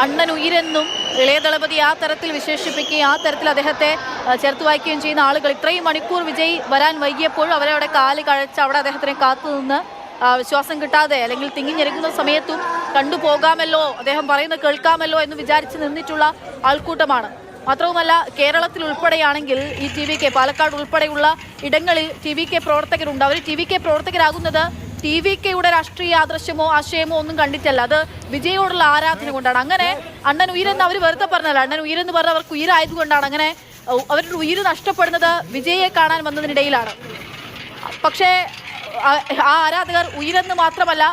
അണ്ണൻ ഉയരെന്നും ഇളയ ദളപതി ആ തരത്തിൽ വിശേഷിപ്പിക്കുകയും ആ തരത്തിൽ അദ്ദേഹത്തെ ചേർത്ത് വായിക്കുകയും ചെയ്യുന്ന ആളുകൾ ഇത്രയും മണിക്കൂർ വിജയ് വരാൻ വൈകിയപ്പോഴും അവരെ അവിടെ കാല് കഴച്ച് അവിടെ അദ്ദേഹത്തിനെ കാത്തുനിന്ന് വിശ്വാസം കിട്ടാതെ അല്ലെങ്കിൽ തിങ്ങിഞ്ഞെരുക്കുന്ന സമയത്തും കണ്ടുപോകാമല്ലോ, അദ്ദേഹം പറയുന്നത് കേൾക്കാമല്ലോ എന്ന് വിചാരിച്ച് നിന്നിട്ടുള്ള ആൾക്കൂട്ടമാണ്. മാത്രവുമല്ല, കേരളത്തിൽ ഉൾപ്പെടെയാണെങ്കിൽ ഈ TVK പാലക്കാട് ഉൾപ്പെടെയുള്ള ഇടങ്ങളിൽ TVK പ്രവർത്തകരുണ്ട്. അവർ TVK പ്രവർത്തകരാകുന്നത് TVKയുടെ രാഷ്ട്രീയ ആദർശമോ ആശയമോ ഒന്നും കണ്ടിട്ടല്ല, അത് വിജയോടുള്ള ആരാധന കൊണ്ടാണ്. അങ്ങനെ അണ്ണൻ ഉയരെന്ന് അവർ വെറുതെ പറഞ്ഞല്ല, അണ്ണൻ ഉയരെന്ന് പറഞ്ഞാൽ അവർക്ക് ഉയരായതുകൊണ്ടാണ്. അങ്ങനെ അവരുടെ ഉയിര് നഷ്ടപ്പെടുന്നത് വിജയെ കാണാൻ വന്നതിനിടയിലാണ്. പക്ഷേ ആ ആരാധകർ ഉയരെന്ന് മാത്രമല്ല,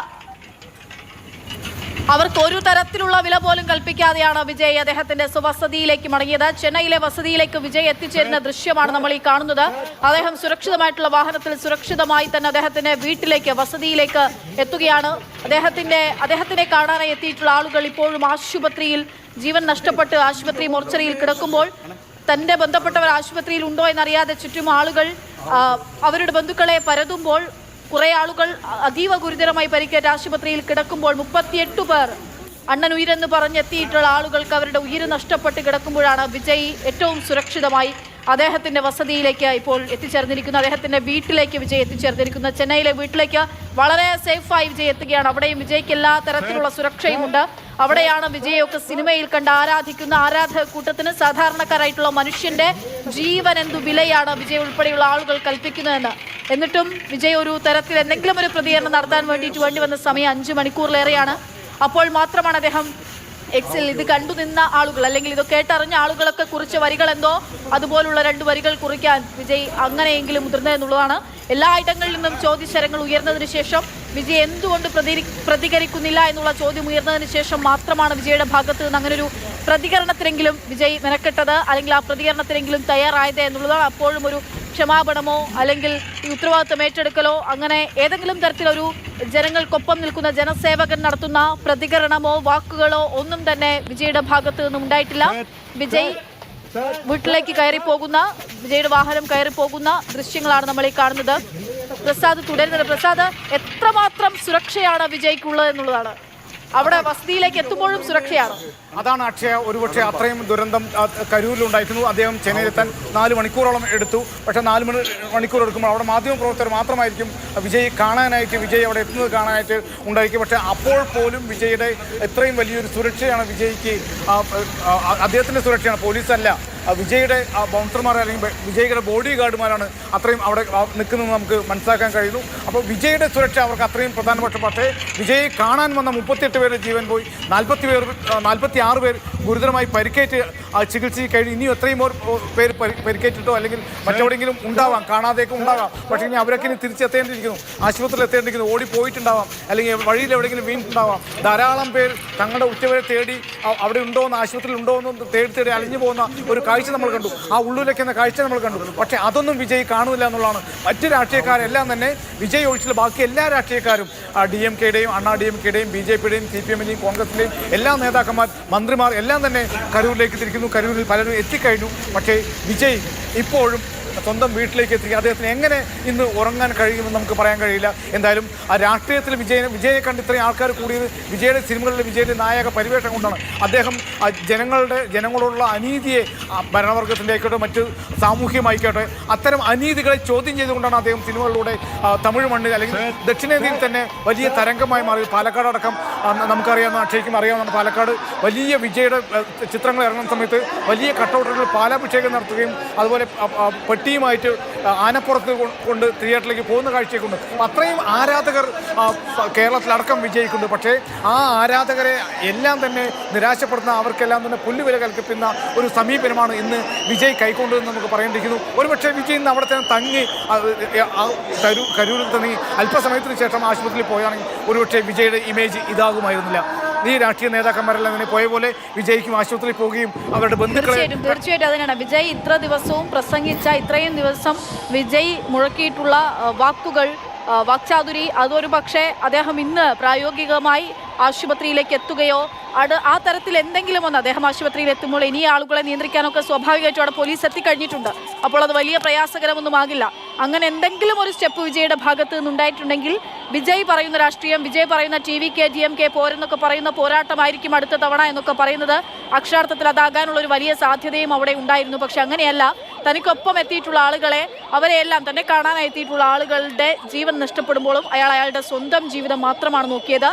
അവർക്ക് ഒരു തരത്തിലുള്ള വില പോലും കൽപ്പിക്കാതെയാണ് വിജയ് അദ്ദേഹത്തിന്റെ സ്വവസതിയിലേക്ക് മടങ്ങിയത്. ചെന്നൈയിലെ വസതിയിലേക്ക് വിജയ് എത്തിച്ചേരുന്ന ദൃശ്യമാണ് നമ്മൾ ഈ കാണുന്നത്. അദ്ദേഹം സുരക്ഷിതമായിട്ടുള്ള വാഹനത്തിൽ സുരക്ഷിതമായി തന്നെ അദ്ദേഹത്തിന്റെ വീട്ടിലേക്ക് വസതിയിലേക്ക് എത്തുകയാണ്. അദ്ദേഹത്തിനെ കാണാനായി എത്തിയിട്ടുള്ള ആളുകൾ ഇപ്പോഴും ആശുപത്രിയിൽ ജീവൻ നഷ്ടപ്പെട്ട് ആശുപത്രി മോർച്ചറിയിൽ കിടക്കുമ്പോൾ തന്റെ ബന്ധപ്പെട്ടവർ ആശുപത്രിയിൽ ഉണ്ടോ എന്നറിയാതെ ചുറ്റും ആളുകൾ അവരുടെ ബന്ധുക്കളെ പരതുമ്പോൾ കുറെ ആളുകൾ അതീവ ഗുരുതരമായി പരിക്കേറ്റ ആശുപത്രിയിൽ കിടക്കുമ്പോൾ 38 പേർ അണ്ണൻ ഉയരെന്ന് പറഞ്ഞെത്തിയിട്ടുള്ള ആളുകൾക്ക് അവരുടെ ഉയിര് നഷ്ടപ്പെട്ട് കിടക്കുമ്പോഴാണ് വിജയ് ഏറ്റവും സുരക്ഷിതമായി അദ്ദേഹത്തിന്റെ വസതിയിലേക്ക് ഇപ്പോൾ എത്തിച്ചേർന്നിരിക്കുന്നത്. അദ്ദേഹത്തിന്റെ വീട്ടിലേക്ക് വിജയ് എത്തിച്ചേർന്നിരിക്കുന്നത്. ചെന്നൈയിലെ വീട്ടിലേക്ക് വളരെ സേഫായി വിജയ് എത്തുകയാണ്. അവിടെയും വിജയ്ക്ക് എല്ലാ തരത്തിലുള്ള സുരക്ഷയുമുണ്ട്. അവിടെയാണ് വിജയൊക്കെ സിനിമയിൽ കണ്ട് ആരാധിക്കുന്ന ആരാധക കൂട്ടത്തിന് സാധാരണക്കാരായിട്ടുള്ള മനുഷ്യന്റെ ജീവൻ എന്തു വിലയാണ് വിജയ് ഉൾപ്പെടെയുള്ള ആളുകൾ കൽപ്പിക്കുന്നതെന്ന്. എന്നിട്ടും വിജയ് ഒരു തരത്തിൽ എന്തെങ്കിലും ഒരു പ്രതികരണം നടത്താൻ വേണ്ടി വന്ന സമയം 5 മണിക്കൂറിലേറെയാണ്. അപ്പോൾ മാത്രമാണ് അദ്ദേഹം എക്സിൽ ഇത് കണ്ടു നിന്ന ആളുകൾ അല്ലെങ്കിൽ ഇത് കേട്ടറിഞ്ഞ ആളുകളൊക്കെ കുറിച്ച വരികൾ എന്തോ അതുപോലുള്ള 2 വരികൾ കുറിക്കാൻ വിജയ് അങ്ങനെയെങ്കിലും മുതിർന്നതെന്നുള്ളതാണ്. എല്ലായിടങ്ങളിൽ നിന്നും ചോദ്യശരങ്ങൾ ഉയർന്നതിന് ശേഷം വിജയ് എന്തുകൊണ്ട് പ്രതികരിക്കുന്നില്ല എന്നുള്ള ചോദ്യം ഉയർന്നതിന് ശേഷം മാത്രമാണ് വിജയുടെ ഭാഗത്ത് നിന്ന് അങ്ങനെ ഒരു പ്രതികരണത്തിനെങ്കിലും വിജയ് മെനക്കെട്ടത്, അല്ലെങ്കിൽ ആ പ്രതികരണത്തിനെങ്കിലും തയ്യാറായത് എന്നുള്ളതാണ്. അപ്പോഴും ഒരു ക്ഷമാപണമോ അല്ലെങ്കിൽ ഈ ഉത്തരവാദിത്വം ഏറ്റെടുക്കലോ അങ്ങനെ ഏതെങ്കിലും തരത്തിലൊരു ജനങ്ങൾക്കൊപ്പം നിൽക്കുന്ന ജനസേവകൻ നടത്തുന്ന പ്രതികരണമോ വാക്കുകളോ ഒന്നും തന്നെ വിജയുടെ ഭാഗത്ത് നിന്നും ഉണ്ടായിട്ടില്ല. വിജയ് വീട്ടിലേക്ക് വിജയുടെ വാഹനം കയറി പോകുന്ന ദൃശ്യങ്ങളാണ് നമ്മൾ ഈ കാണുന്നത്. പ്രസാദ് തുടരുന്നത്. പ്രസാദ്, എത്രമാത്രം സുരക്ഷയാണ് വിജയ്ക്കുള്ളത് എന്നുള്ളതാണ്. അവിടെ വസതിയിലേക്ക് എത്തുമ്പോഴും സുരക്ഷയാണ്. അതാണ് അക്ഷയ, ഒരുപക്ഷെ അത്രയും ദുരന്തം കരൂരിലുണ്ടായിരുന്നു. അദ്ദേഹം ചെന്നൈയിലെത്താൻ 4 മണിക്കൂറോളം എടുത്തു. പക്ഷേ 4 മണിക്കൂർ എടുക്കുമ്പോൾ അവിടെ മാധ്യമപ്രവർത്തകർ മാത്രമായിരിക്കും വിജയ് അവിടെ എത്തുന്നത് കാണാനായിട്ട് ഉണ്ടായിരിക്കും. പക്ഷേ അപ്പോൾ പോലും വിജയുടെ എത്രയും വലിയൊരു സുരക്ഷയാണ് വിജയ്ക്ക്, അദ്ദേഹത്തിൻ്റെ സുരക്ഷയാണ്, പോലീസല്ല, വിജയുടെ ബൗൺസർമാർ അല്ലെങ്കിൽ വിജയുടെ ബോഡി ഗാർഡുമാരാണ് അത്രയും അവിടെ നിൽക്കുന്നത് നമുക്ക് മനസ്സിലാക്കാൻ കഴിയുന്നു. അപ്പോൾ വിജയുടെ സുരക്ഷ അവർക്ക് അത്രയും പ്രധാനപ്പെട്ട. പക്ഷേ വിജയെ കാണാൻ വന്ന 38 പേരുടെ ജീവൻ പോയി, 46 പേർ ഗുരുതരമായി പരിക്കേറ്റ് ചികിത്സയിൽ കഴിഞ്ഞ് ഇനിയും എത്രയും പേര് പരിക്കേറ്റിട്ടോ അല്ലെങ്കിൽ മറ്റെവിടെയെങ്കിലും ഉണ്ടാവാം, കാണാതെയൊക്കെ ഉണ്ടാകാം. പക്ഷേ ഇനി അവരൊക്കെ ഇനി തിരിച്ചെത്തേണ്ടിയിരിക്കുന്നു, ആശുപത്രിയിൽ എത്തേണ്ടിയിരിക്കുന്നു, ഓടിപ്പോയിട്ടുണ്ടാവാം, അല്ലെങ്കിൽ വഴിയിൽ എവിടെയെങ്കിലും വീണിട്ടുണ്ടാവാം. ധാരാളം പേർ തങ്ങളുടെ ഉറ്റവരെ തേടി അവിടെ ഉണ്ടോ എന്ന്, ആശുപത്രിയിൽ ഉണ്ടോ എന്ന് തേടി അലിഞ്ഞു പോകുന്ന ഒരു കാഴ്ച നമ്മൾ കണ്ടു, ആ ഉള്ളിലേക്കെന്ന കാഴ്ച നമ്മൾ കണ്ടു. പക്ഷേ അതൊന്നും വിജയ് കാണുന്നില്ല എന്നുള്ളതാണ്. മറ്റ് രാഷ്ട്രീയക്കാരെല്ലാം തന്നെ വിജയ് ഒഴിച്ചുള്ള ബാക്കി എല്ലാ രാഷ്ട്രീയക്കാരും DMKയുടെയും അണ്ണാ DMKയുടെയും BJPയുടെയും CPMന്റെയും കോൺഗ്രസിന്റെയും എല്ലാ നേതാക്കന്മാർ, മന്ത്രിമാർ എല്ലാം തന്നെ കരൂരിലേക്ക് തിരിക്കുന്നു. കരൂരിൽ പലരും എത്തിക്കഴിഞ്ഞു. പക്ഷേ വിജയ് ഇപ്പോഴും സ്വന്തം വീട്ടിലേക്ക് എത്തി. അദ്ദേഹത്തിന് എങ്ങനെ ഇന്ന് ഉറങ്ങാൻ കഴിയുമെന്ന് നമുക്ക് പറയാൻ കഴിയില്ല. എന്തായാലും ആ രാഷ്ട്രീയത്തിൽ വിജയനെ കണ്ട് ഇത്രയും ആൾക്കാർ കൂടിയത് വിജയുടെ സിനിമകളിലെ വിജയുടെ നായക പരിവേഷം കൊണ്ടാണ്. അദ്ദേഹം ജനങ്ങളോടുള്ള അനീതിയെ, ഭരണവർഗത്തിൻ്റെ ആയിക്കോട്ടെ മറ്റ് സാമൂഹ്യമായിക്കോട്ടെ അത്തരം അനീതികളെ ചോദ്യം ചെയ്തുകൊണ്ടാണ് അദ്ദേഹം സിനിമകളിലൂടെ തമിഴ് മണ്ണിൽ അല്ലെങ്കിൽ ദക്ഷിണേന്ത്യയിൽ തന്നെ വലിയ തരംഗമായി മാറി. പാലക്കാട് അടക്കം നമുക്കറിയാവുന്ന, അക്ഷയ്ക്കും അറിയാവുന്ന, പാലക്കാട് വലിയ വിജയുടെ ചിത്രങ്ങൾ ഇറങ്ങുന്ന സമയത്ത് വലിയ കട്ടൗട്ടുകൾ പാലാഭിഷേകം നടത്തുകയും അതുപോലെ പെട്ടിയുമായിട്ട് ആനപ്പുറത്ത് കൊണ്ട് തിയേറ്ററിലേക്ക് പോകുന്ന കാഴ്ചയൊക്കെയുണ്ട്. അത്രയും ആരാധകർ കേരളത്തിലടക്കം വിജയിക്കുന്നുണ്ട്. പക്ഷേ ആ ആരാധകരെ എല്ലാം തന്നെ നിരാശപ്പെടുത്തുന്ന, അവർക്കെല്ലാം തന്നെ പുല്ലുവില കൽപ്പിക്കുന്ന ഒരു സമീപനമാണ് ഇന്ന് വിജയ് കൈക്കൊണ്ടതെന്ന് നമുക്ക് പറയേണ്ടിയിരിക്കുന്നു. ഒരുപക്ഷെ വിജയ് ഇന്ന് അവിടെ തന്നെ തങ്ങി കരൂരിൽ തങ്ങി അല്പസമയത്തിന് ശേഷം ആശുപത്രിയിൽ പോയാണെങ്കിൽ ഒരുപക്ഷെ വിജയുടെ ഇമേജ് ഇതാകുമായിരുന്നില്ല. ഈ രാഷ്ട്രീയ നേതാക്കന്മാരെല്ലാം തന്നെ പോയ പോലെ വിജയ്ക്കും ആശുപത്രിയിൽ പോവുകയും അവരുടെ ബന്ധുക്കളെ തീർച്ചയായിട്ടും അതിനാണ് വിജയ് ഇത്ര ദിവസവും പ്രസംഗിച്ച, ഇത്രയും ദിവസം വിജയ് മുഴക്കിയിട്ടുള്ള വാക്കുകൾ, വാക്ചാതുരി, അതൊരു പക്ഷേ അദ്ദേഹം ഇന്ന് പ്രായോഗികമായി ആശുപത്രിയിലേക്ക് എത്തുകയോ ആ തരത്തിൽ എന്തെങ്കിലും ഒന്ന് അദ്ദേഹം ആശുപത്രിയിൽ എത്തുമ്പോൾ ഇനി ആളുകളെ നിയന്ത്രിക്കാനൊക്കെ സ്വാഭാവികമായിട്ടും അവിടെ പോലീസ് എത്തിക്കഴിഞ്ഞിട്ടുണ്ട്. അപ്പോൾ അത് വലിയ പ്രയാസകരമൊന്നും ആകില്ല. അങ്ങനെ എന്തെങ്കിലും ഒരു സ്റ്റെപ്പ് വിജയുടെ ഭാഗത്ത് നിന്നുണ്ടായിട്ടുണ്ടെങ്കിൽ വിജയ് പറയുന്ന രാഷ്ട്രീയം, വിജയ് പറയുന്ന TVK DMK പോരെന്നൊക്കെ പറയുന്ന പോരാട്ടമായിരിക്കും അടുത്ത തവണ എന്നൊക്കെ പറയുന്നത് അക്ഷരാർത്ഥത്തിൽ അതാകാനുള്ള ഒരു വലിയ സാധ്യതയും അവിടെ ഉണ്ടായിരുന്നു. പക്ഷെ അങ്ങനെയല്ല. തനിക്കൊപ്പം എത്തിയിട്ടുള്ള ആളുകളെ, അവരെയെല്ലാം തന്നെ കാണാനായി എത്തിയിട്ടുള്ള ആളുകളുടെ ജീവൻ നഷ്ടപ്പെടുമ്പോഴും അയാളുടെ സ്വന്തം ജീവിതം മാത്രമാണ് നോക്കിയത്.